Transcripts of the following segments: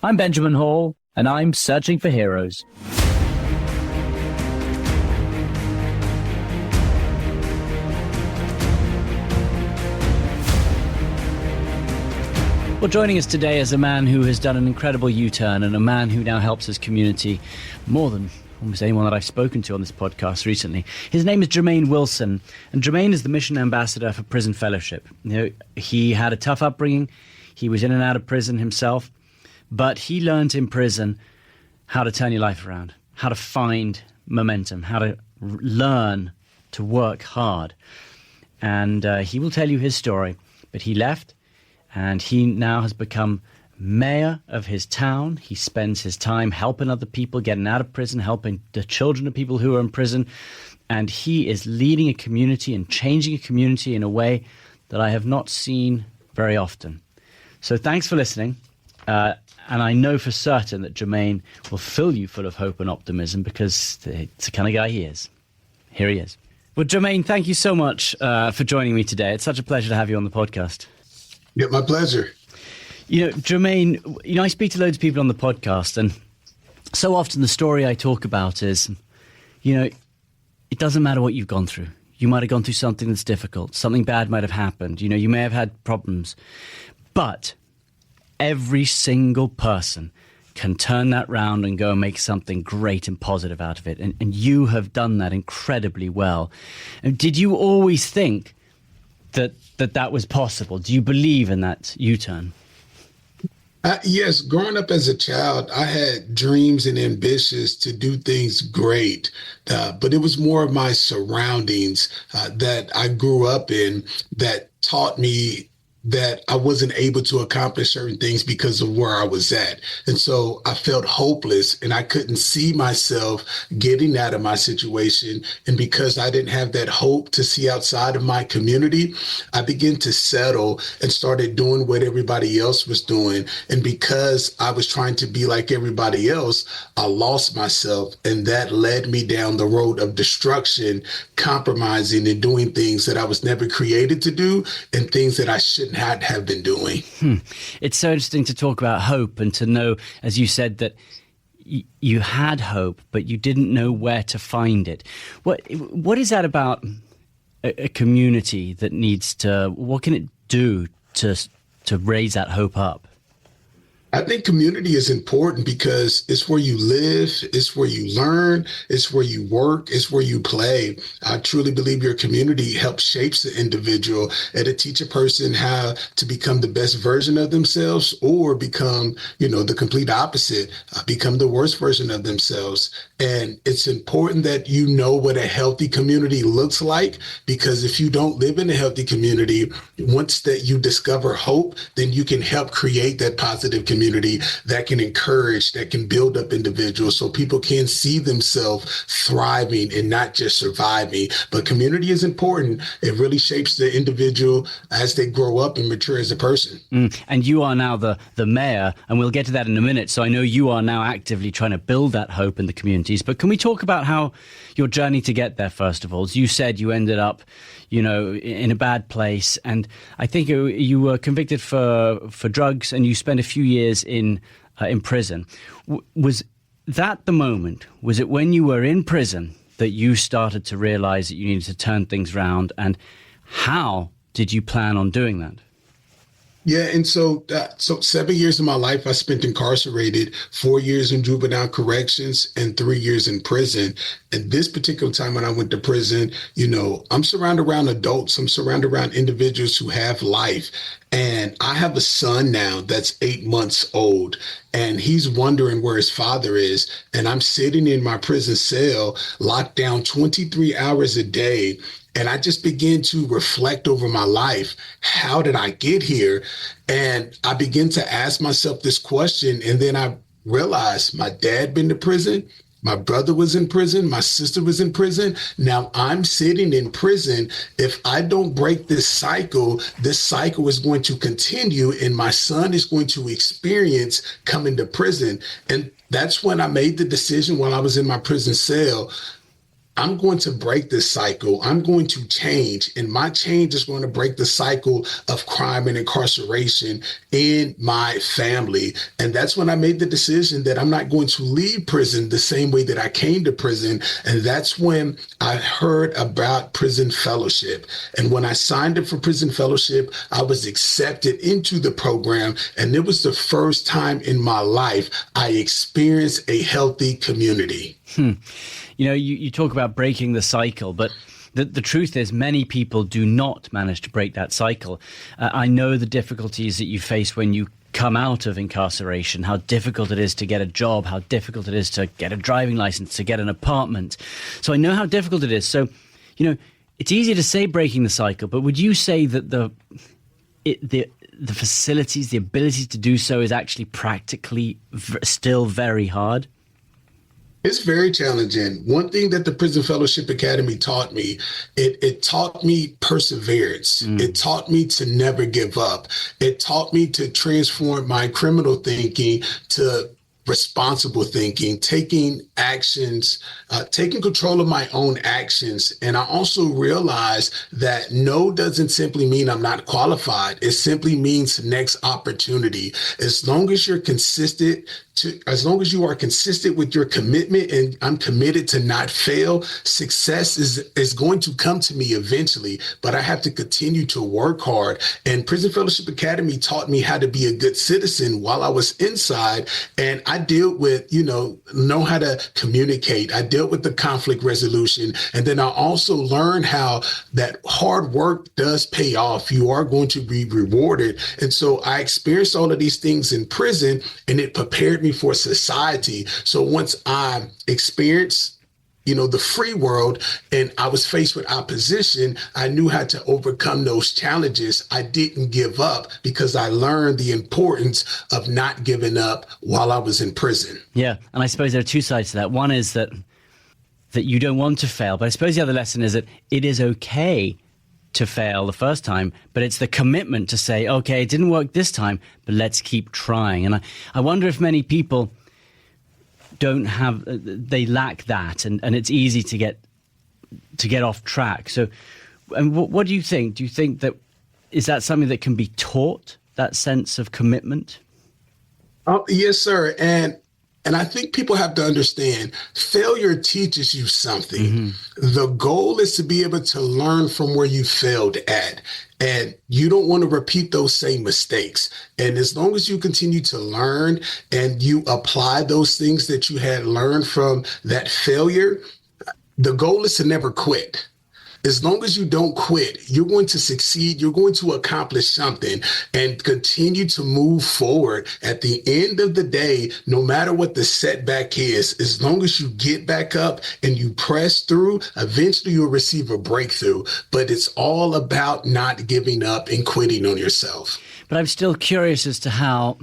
I'm Benjamin Hall, and I'm searching for heroes. Well, joining us today is a man who has done an incredible U-turn and a man who now helps his community more than almost anyone that I've spoken to on this podcast recently. His name is Jermaine Wilson, and Jermaine is the mission ambassador for Prison Fellowship. He had a tough upbringing. He was in and out of prison himself, but he learned in prison how to turn your life around, how to find momentum, how to learn to work hard. And he will tell you his story, but he left. And he now has become mayor of his town. He spends his time helping other people, getting out of prison, helping the children of people who are in prison. And he is leading a community and changing a community in a way that I have not seen very often. So thanks for listening. And I know for certain that Jermaine will fill you full of hope and optimism because it's the kind of guy he is. Here he is. Well, Jermaine, thank you so much for joining me today. It's such a pleasure to have you on the podcast. Yeah, my pleasure. Jermaine, I speak to loads of people on the podcast, and so often the story I talk about is, it doesn't matter what you've gone through. You might have gone through something that's difficult. Something bad might have happened. You may have had problems. But every single person can turn that round and go and make something great and positive out of it. And you have done that incredibly well. And did you always think that was possible? Do you believe in that U-turn? Yes, growing up as a child, I had dreams and ambitions to do things great, but it was more of my surroundings that I grew up in that taught me that I wasn't able to accomplish certain things because of where I was at. And so I felt hopeless and I couldn't see myself getting out of my situation. And because I didn't have that hope to see outside of my community, I began to settle and started doing what everybody else was doing. And because I was trying to be like everybody else, I lost myself. And that led me down the road of destruction, compromising and doing things that I was never created to do and things that I shouldn't have been doing. It's so interesting to talk about hope and to know, as you said, that you had hope, but you didn't know where to find it. What is that about a community that needs to, what can it do to raise that hope up? I think community is important because it's where you live, it's where you learn, it's where you work, it's where you play. I truly believe your community helps shapes the individual and to teach a person how to become the best version of themselves or become, the complete opposite, become the worst version of themselves. And it's important that you know what a healthy community looks like, because if you don't live in a healthy community, once that you discover hope, then you can help create that positive community that can encourage, that can build up individuals so people can see themselves thriving and not just surviving. But community is important. It really shapes the individual as they grow up and mature as a person. And you are now the mayor, and we'll get to that in a minute. So I know you are now actively trying to build that hope in the communities. But can we talk about how your journey to get there, first of all? As you said, you ended up in a bad place. And I think you were convicted for drugs and you spent a few years in prison. Was that the moment? Was it when you were in prison that you started to realize that you needed to turn things around? And how did you plan on doing that? Yeah. And so 7 years of my life, I spent incarcerated, 4 years in juvenile corrections and 3 years in prison. And this particular time when I went to prison, I'm surrounded around adults. I'm surrounded around individuals who have life. And I have a son now that's 8 months old, and he's wondering where his father is. And I'm sitting in my prison cell, locked down 23 hours a day. And I just began to reflect over my life. How did I get here? And I began to ask myself this question. And then I realized my dad been to prison. My brother was in prison. My sister was in prison. Now I'm sitting in prison. If I don't break this cycle is going to continue, and my son is going to experience coming to prison. And that's when I made the decision while I was in my prison cell. I'm going to break this cycle. I'm going to change. And my change is going to break the cycle of crime and incarceration in my family. And that's when I made the decision that I'm not going to leave prison the same way that I came to prison. And that's when I heard about prison fellowship. And when I signed up for prison fellowship, I was accepted into the program. And it was the first time in my life I experienced a healthy community. You know, you talk about breaking the cycle, but the truth is many people do not manage to break that cycle. I know the difficulties that you face when you come out of incarceration, how difficult it is to get a job, how difficult it is to get a driving license, to get an apartment. So I know how difficult it is. So, you know, it's easy to say breaking the cycle, but would you say that the facilities, the ability to do so is actually practically still very hard? It's very challenging. One thing that the Prison Fellowship Academy taught me, it taught me perseverance. It taught me to never give up. It taught me to transform my criminal thinking to responsible thinking, taking actions, taking control of my own actions. And I also realized that no doesn't simply mean I'm not qualified. It simply means next opportunity. As long as you're consistent, as long as you are consistent with your commitment, and I'm committed to not fail, success is going to come to me eventually, but I have to continue to work hard. And Prison Fellowship Academy taught me how to be a good citizen while I was inside. And I dealt with, know how to communicate. I dealt with the conflict resolution. And then I also learned how that hard work does pay off. You are going to be rewarded. And so I experienced all of these things in prison, and it prepared me for society. So once I experienced, the free world and I was faced with opposition, I knew how to overcome those challenges. I didn't give up because I learned the importance of not giving up while I was in prison. Yeah. And I suppose there are two sides to that. One is that you don't want to fail, but I suppose the other lesson is that it is okay to fail the first time, but it's the commitment to say, okay, it didn't work this time, but let's keep trying. And I wonder if many people they lack that, and it's easy to get off track. So, and what do you think? Do you think that is that something that can be taught, that sense of commitment? Oh, yes, sir. And I think people have to understand failure teaches you something. The goal is to be able to learn from where you failed at. And you don't want to repeat those same mistakes. And as long as you continue to learn and you apply those things that you had learned from that failure, the goal is to never quit. As long as you don't quit, you're going to succeed. You're going to accomplish something and continue to move forward. At the end of the day, no matter what the setback is, as long as you get back up and you press through, eventually you'll receive a breakthrough. But it's all about not giving up and quitting on yourself. But I'm still curious as to how,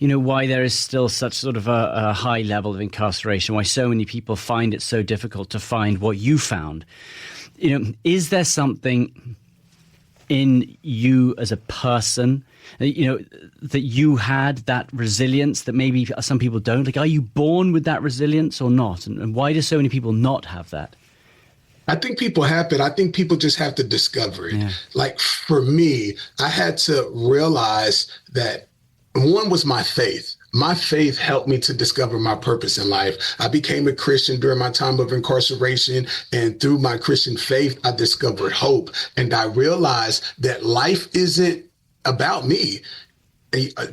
why there is still such sort of a high level of incarceration, why so many people find it so difficult to find what you found. Is there something in you as a person, that you had that resilience that maybe some people don't? Like, are you born with that resilience or not? And why do so many people not have that? I think people have it. I think people just have to discover it. Yeah. Like for me, I had to realize that one was my faith. My faith helped me to discover my purpose in life. I became a Christian during my time of incarceration, and through my Christian faith, I discovered hope. And I realized that life isn't about me.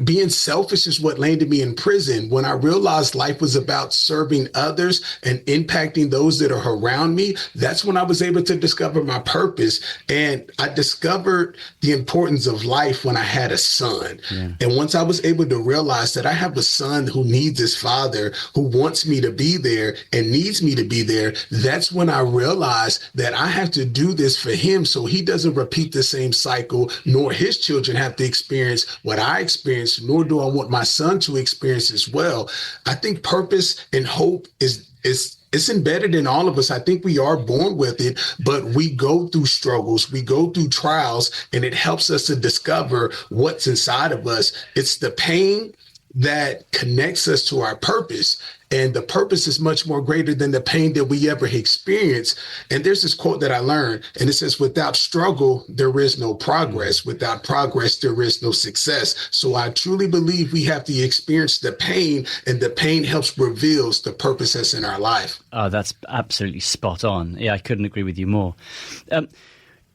Being selfish is what landed me in prison. When I realized life was about serving others and impacting those that are around me, that's when I was able to discover my purpose. And I discovered the importance of life when I had a son. Yeah. And once I was able to realize that I have a son who needs his father, who wants me to be there and needs me to be there, that's when I realized that I have to do this for him so he doesn't repeat the same cycle, nor his children have to experience what I experienced, nor do I want my son to experience as well. I think purpose and hope it's embedded in all of us. I think we are born with it, but we go through struggles, we go through trials, and it helps us to discover what's inside of us. It's the pain, that connects us to our purpose. And the purpose is much more greater than the pain that we ever experience. And there's this quote that I learned, and it says, without struggle, there is no progress. Without progress, there is no success. So I truly believe we have to experience the pain, and the pain helps reveals the purpose that's in our life. Oh, that's absolutely spot on. Yeah, I couldn't agree with you more.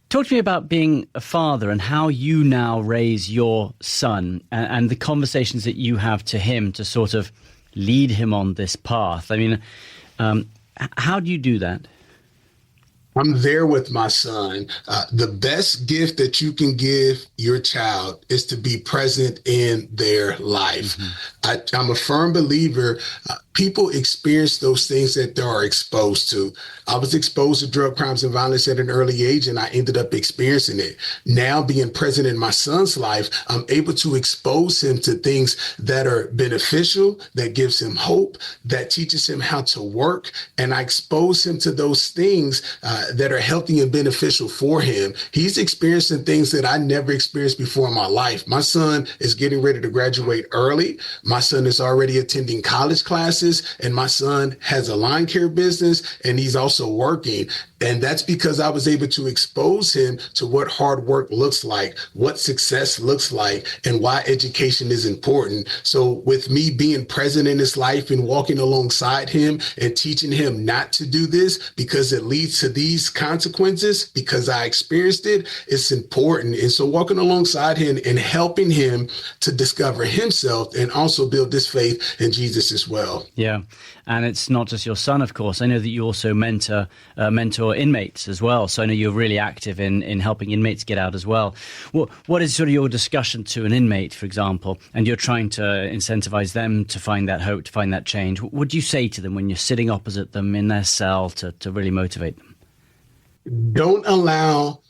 Talk to me about being a father and how you now raise your son and the conversations that you have to him to sort of lead him on this path. I mean, how do you do that? I'm there with my son. The best gift that you can give your child is to be present in their life. I'm a firm believer. People experience those things that they are exposed to. I was exposed to drug crimes and violence at an early age, and I ended up experiencing it. Now, being present in my son's life, I'm able to expose him to things that are beneficial, that gives him hope, that teaches him how to work. And I expose him to those things that are healthy and beneficial for him. He's experiencing things that I never experienced before in my life. My son is getting ready to graduate early. My son is already attending college classes, and my son has a lawn care business, and he's also working. And that's because I was able to expose him to what hard work looks like, what success looks like, and why education is important. So with me being present in his life and walking alongside him and teaching him not to do this because it leads to these consequences, because I experienced it, it's important. And so walking alongside him and helping him to discover himself and also build this faith in Jesus as well. Yeah. And it's not just your son, of course. I know that you also mentor inmates as well. So I know you're really active in helping inmates get out as well. What is sort of your discussion to an inmate, for example, and you're trying to incentivize them to find that hope, to find that change? What do you say to them when you're sitting opposite them in their cell to really motivate them? Don't allow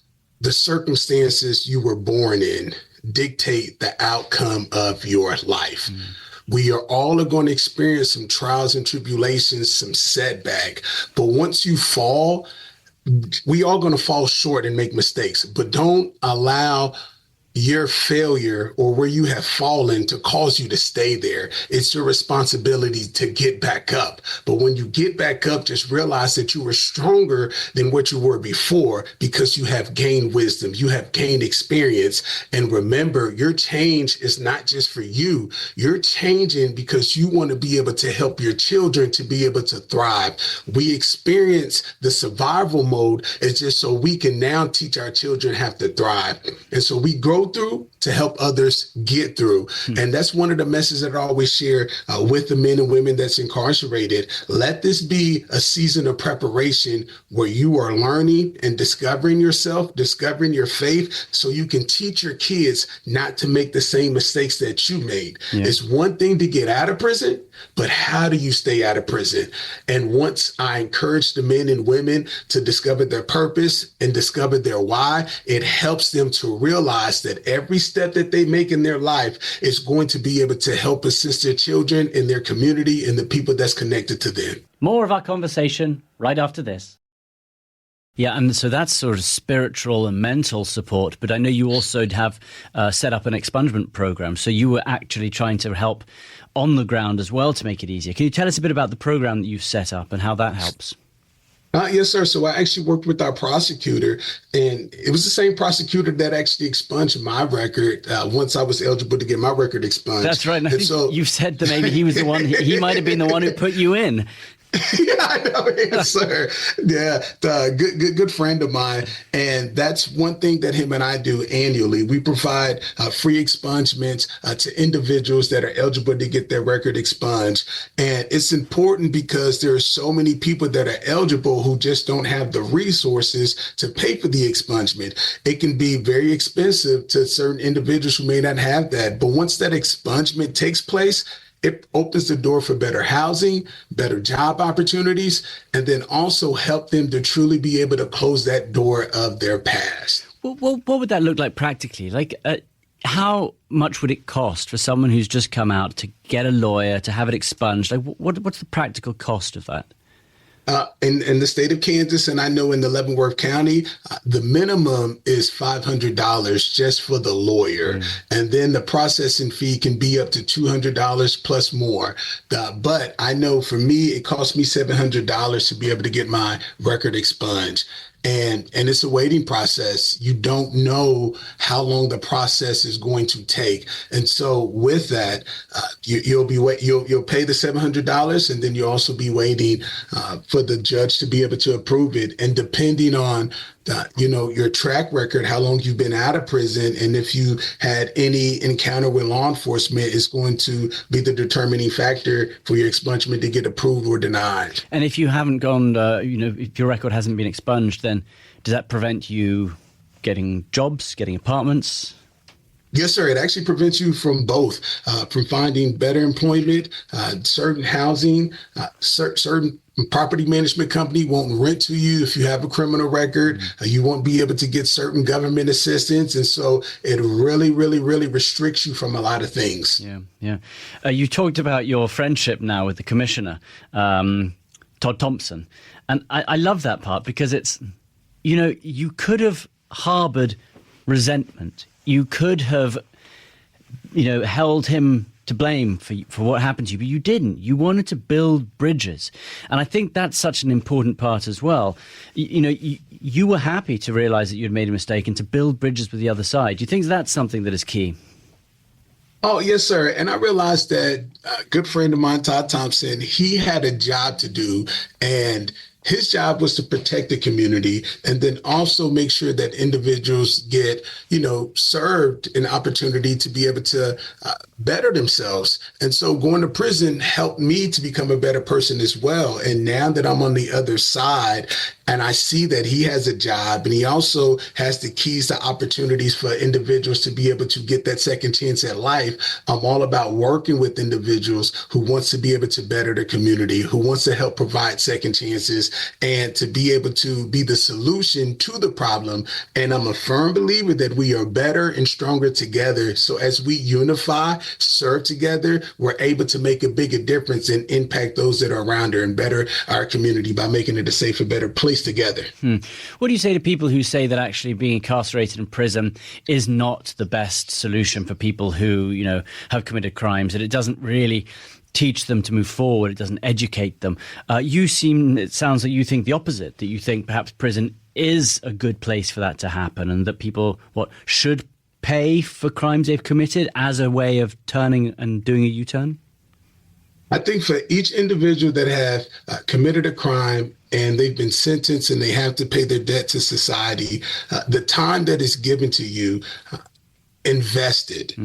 the circumstances you were born in dictate the outcome of your life. We are all going to experience some trials and tribulations, some setback. But once you fall, we are going to fall short and make mistakes. But don't allow your failure or where you have fallen to cause you to stay there. It's your responsibility to get back up. But when you get back up, just realize that you were stronger than what you were before because you have gained wisdom, you have gained experience. And remember, your change is not just for you. You're changing because you want to be able to help your children to be able to thrive. We experience the survival mode. It's just so we can now teach our children how to thrive. And so we grow through to help others get through. And that's one of the messages that I always share with the men and women that's incarcerated. Let this be a season of preparation where you are learning and discovering yourself, discovering your faith, so you can teach your kids not to make the same mistakes that you made. Yeah. It's one thing to get out of prison, but how do you stay out of prison? And once I encourage the men and women to discover their purpose and discover their why, it helps them to realize that every step that they make in their life is going to be able to help assist their children in their community and the people that's connected to them. More of our conversation right after this. Yeah, and so that's sort of spiritual and mental support, but I know you also have set up an expungement program. So you were actually trying to help on the ground as well to make it easier. Can you tell us a bit about the program that you've set up and how that helps? Yes, sir. So I actually worked with our prosecutor, and it was the same prosecutor that actually expunged my record once I was eligible to get my record expunged. That's right. And so you've said that maybe he was the one, he might have been the one who put you in. Yeah, I know. Yes, sir. Yeah, good friend of mine. And that's one thing that him and I do annually. We provide free expungements to individuals that are eligible to get their record expunged. And it's important because there are so many people that are eligible who just don't have the resources to pay for the expungement. It can be very expensive to certain individuals who may not have that. But once that expungement takes place, it opens the door for better housing, better job opportunities, and then also help them to truly be able to close that door of their past. Well, what would that look like practically? Like, how much would it cost for someone who's just come out to get a lawyer, to have it expunged? Like, what's the practical cost of that? In the state of Kansas, and I know in the Leavenworth County, the minimum is $500 just for the lawyer. And then the processing fee can be up to $200 plus more. But I know for me, it cost me $700 to be able to get my record expunged. And it's a waiting process. You don't know how long the process is going to take. And so with that, you'll pay the $700, and then you'll also be waiting for the judge to be able to approve it. And depending on your track record, how long you've been out of prison, and if you had any encounter with law enforcement, is going to be the determining factor for your expungement to get approved or denied. And if you haven't gone, if your record hasn't been expunged, then does that prevent you getting jobs, getting apartments? Yes, sir. It actually prevents you from both, from finding better employment, certain housing, certain property management company won't rent to you if you have a criminal record. You won't be able to get certain government assistance. And so it really, really, really restricts you from a lot of things. Yeah. You talked about your friendship now with the commissioner, Todd Thompson. And I love that part because it's, you could have harbored resentment. You could have, held him to blame for what happened to you, but you didn't. You wanted to build bridges. And I think that's such an important part as well. You were happy to realize that you'd made a mistake and to build bridges with the other side. Do you think that's something that is key? Oh, yes, sir. And I realized that a good friend of mine, Todd Thompson, he had a job to do, and his job was to protect the community and then also make sure that individuals get, served an opportunity to be able to better themselves. And so going to prison helped me to become a better person as well. And now that I'm on the other side and I see that he has a job and he also has the keys to opportunities for individuals to be able to get that second chance at life, I'm all about working with individuals who wants to be able to better the community, who wants to help provide second chances and to be able to be the solution to the problem. And I'm a firm believer that we are better and stronger together. So as we unify, serve together, we're able to make a bigger difference and impact those that are around her and better our community by making it a safer, better place together. What do you say to people who say that actually being incarcerated in prison is not the best solution for people who, have committed crimes, that it doesn't really teach them to move forward, it doesn't educate them? It sounds like you think the opposite, that you think perhaps prison is a good place for that to happen and that people should pay for crimes they've committed as a way of turning and doing a U-turn? I think for each individual that have committed a crime and they've been sentenced and they have to pay their debt to society, the time that is given to you, invest it,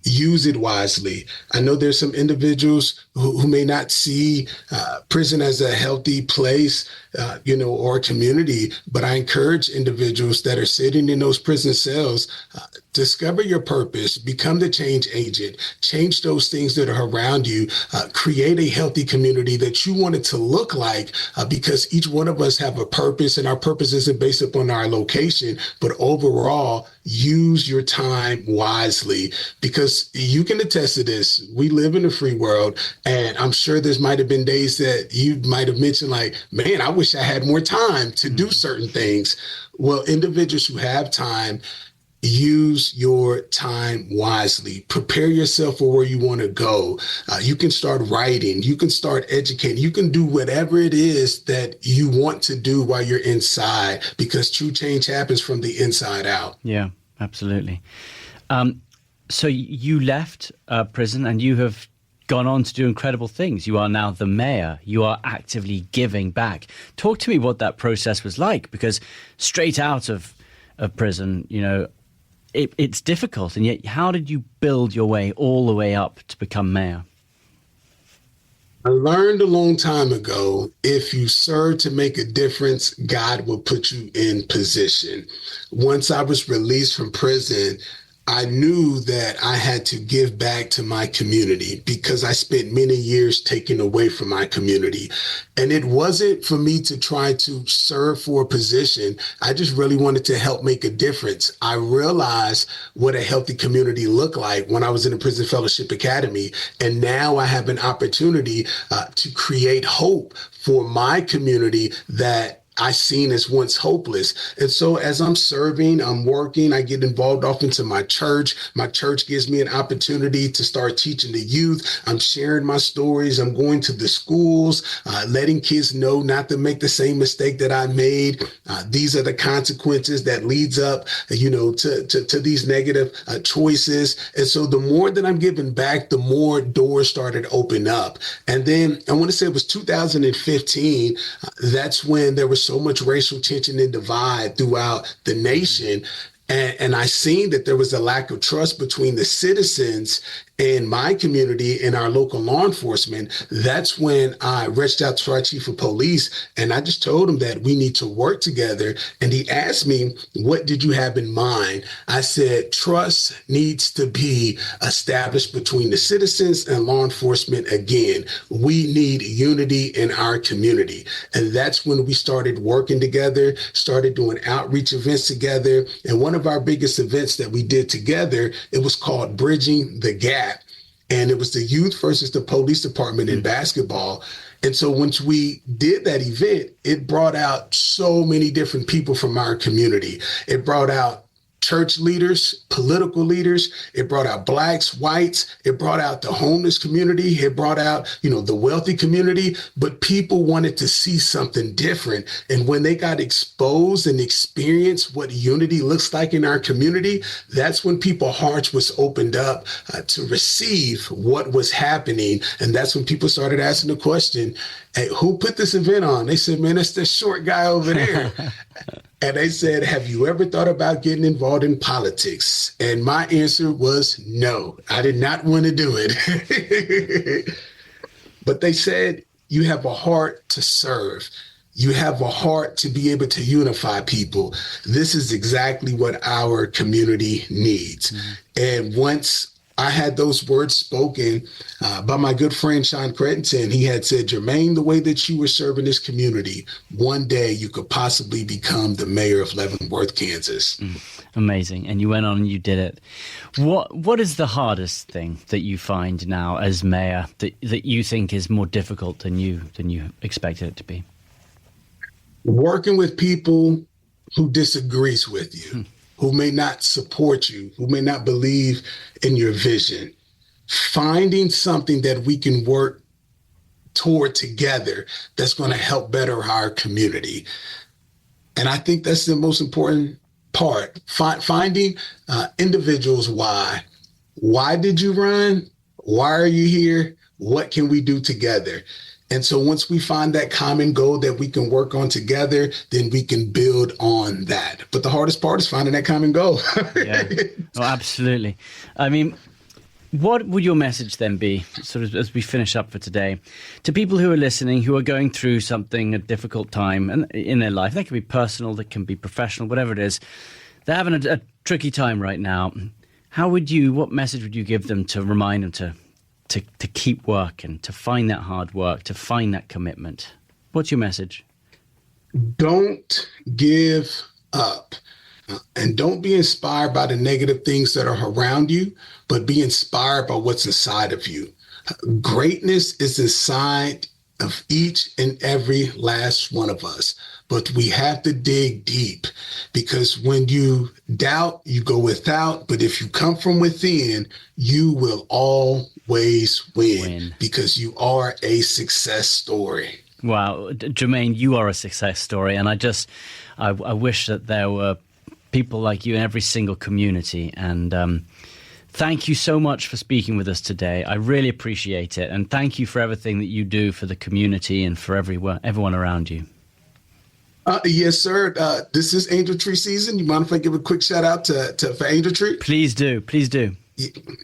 use it wisely. I know there's some individuals who may not see prison as a healthy place, or community, but I encourage individuals that are sitting in those prison cells, discover your purpose, become the change agent, change those things that are around you, create a healthy community that you want it to look like, because each one of us have a purpose and our purpose isn't based upon our location, but overall, use your time wisely, because you can attest to this. We live in a free world, and I'm sure there might have been days that you might have mentioned like, man, I wish I had more time to do certain things. Well, individuals who have time, use your time wisely. Prepare yourself for where you want to go. You can start writing. You can start educating. You can do whatever it is that you want to do while you're inside, because true change happens from the inside out. Yeah, absolutely. So you left prison and you have gone on to do incredible things. You are now the mayor. You are actively giving back. Talk to me what that process was like, because straight out of prison, it's difficult. And yet, how did you build your way all the way up to become mayor? I learned a long time ago, if you serve to make a difference, God will put you in position. Once I was released from prison, I knew that I had to give back to my community because I spent many years taking away from my community. And it wasn't for me to try to serve for a position. I just really wanted to help make a difference. I realized what a healthy community looked like when I was in the Prison Fellowship Academy. And now I have an opportunity to create hope for my community that I seen as once hopeless. And so as I'm serving, I'm working, I get involved off into my church. My church gives me an opportunity to start teaching the youth. I'm sharing my stories. I'm going to the schools, letting kids know not to make the same mistake that I made. These are the consequences that leads up, to these negative choices. And so the more that I'm giving back, the more doors started opening up. And then I want to say it was 2015. That's when there was so much racial tension and divide throughout the nation. And I seen that there was a lack of trust between the citizens in my community and our local law enforcement. That's when I reached out to our chief of police and I just told him that we need to work together. And he asked me, what did you have in mind? I said, trust needs to be established between the citizens and law enforcement again. We need unity in our community. And that's when we started working together, started doing outreach events together. And one of our biggest events that we did together, it was called Bridging the Gap. And it was the youth versus the police department in basketball. And so once we did that event, it brought out so many different people from our community. It brought out church leaders, political leaders. It brought out blacks, whites. It brought out the homeless community. It brought out, the wealthy community. But people wanted to see something different. And when they got exposed and experienced what unity looks like in our community, that's when people's hearts was opened up to receive what was happening. And that's when people started asking the question, hey, who put this event on? They said, man, that's the short guy over there. And they said, have you ever thought about getting involved in politics? And my answer was no, I did not want to do it. But they said, you have a heart to serve. You have a heart to be able to unify people. This is exactly what our community needs. Mm-hmm. And once I had those words spoken by my good friend, Sean Cretton. He had said, Jermaine, the way that you were serving this community, one day you could possibly become the mayor of Leavenworth, Kansas. Amazing. And you went on and you did it. What is the hardest thing that you find now as mayor that you think is more difficult than you expected it to be? Working with people who disagrees with you. Who may not support you, who may not believe in your vision. Finding something that we can work toward together that's going to help better our community. And I think that's the most important part. Finding individuals why. Why did you run? Why are you here? What can we do together? And so once we find that common goal that we can work on together, then we can build on that. But the hardest part is finding that common goal. Yeah. Oh, absolutely. I mean, what would your message then be, sort of as we finish up for today, to people who are listening, who are going through something, a difficult time in their life? That can be personal, that can be professional, whatever it is. They're having a tricky time right now. What message would you give them to remind them to keep working, to find that hard work, to find that commitment? What's your message? Don't give up. And don't be inspired by the negative things that are around you, but be inspired by what's inside of you. Greatness is inside of each and every last one of us. But we have to dig deep, because when you doubt, you go without. But if you come from within, you will always win. Because you are a success story. Wow. Jermaine, you are a success story. And I wish that there were people like you in every single community. And thank you so much for speaking with us today. I really appreciate it. And thank you for everything that you do for the community and for everyone around you. Yes, sir. This is Angel Tree season. You mind if I give a quick shout out for Angel Tree? Please do. Please do.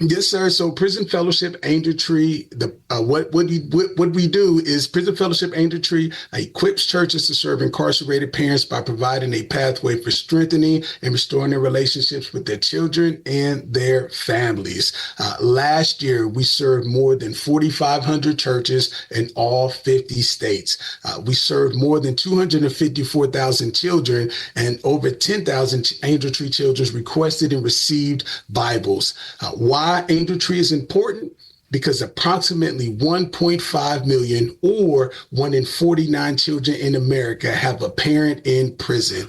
Yes, sir. So Prison Fellowship Angel Tree, what we do is Prison Fellowship Angel Tree equips churches to serve incarcerated parents by providing a pathway for strengthening and restoring their relationships with their children and their families. Last year, we served more than 4,500 churches in all 50 states. We served more than 254,000 children, and over 10,000 Angel Tree children requested and received Bibles. Why Angel Tree is important? Because approximately 1.5 million, or 1 in 49 children in America, have a parent in prison.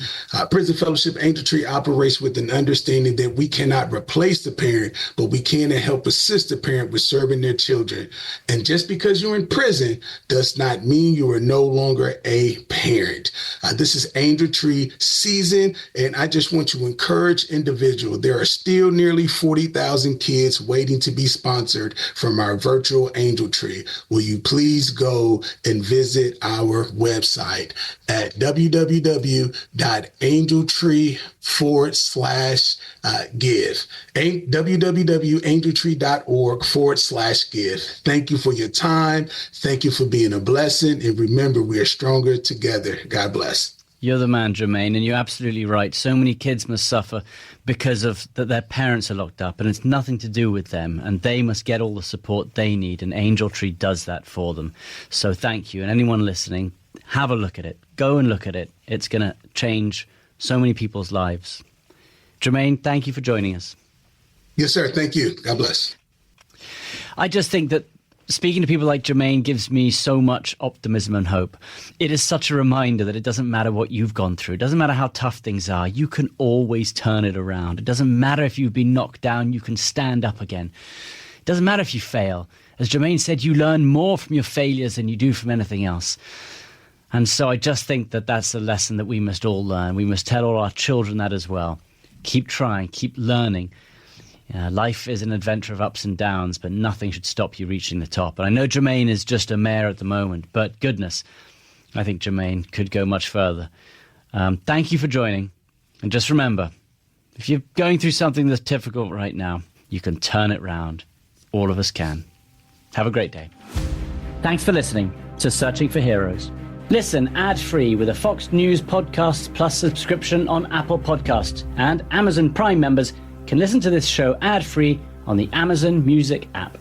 Prison Fellowship Angel Tree operates with an understanding that we cannot replace the parent, but we can help assist the parent with serving their children. And just because you're in prison does not mean you are no longer a parent. This is Angel Tree season, and I just want to encourage individuals. There are still nearly 40,000 kids waiting to be sponsored from our virtual Angel Tree. Will you please go and visit our website at www.angeltree.org/give. www.angeltree.org/give. Thank you for your time. Thank you for being a blessing. And remember, we are stronger together. God bless. You're the man, Jermaine, and you're absolutely right. So many kids must suffer because of that their parents are locked up, and it's nothing to do with them, and they must get all the support they need, and Angel Tree does that for them. So thank you, and anyone listening, have a look at it. Go and look at it. It's going to change so many people's lives. Jermaine, thank you for joining us. Yes, sir. Thank you. God bless. I just think that speaking to people like Jermaine gives me so much optimism and hope. It is such a reminder that it doesn't matter what you've gone through. It doesn't matter how tough things are. You can always turn it around. It doesn't matter if you've been knocked down. You can stand up again. It doesn't matter if you fail. As Jermaine said, you learn more from your failures than you do from anything else. And so I just think that that's a lesson that we must all learn. We must tell all our children that as well. Keep trying, keep learning. Life is an adventure of ups and downs, but nothing should stop you reaching the top. And I know Jermaine is just a mayor at the moment, but goodness, I think Jermaine could go much further. Thank you for joining. And just remember, if you're going through something that's difficult right now, you can turn it round. All of us can. Have a great day. Thanks for listening to Searching for Heroes. Listen ad-free with a Fox News Podcasts Plus subscription on Apple Podcasts, and Amazon Prime members can listen to this show ad-free on the Amazon Music app.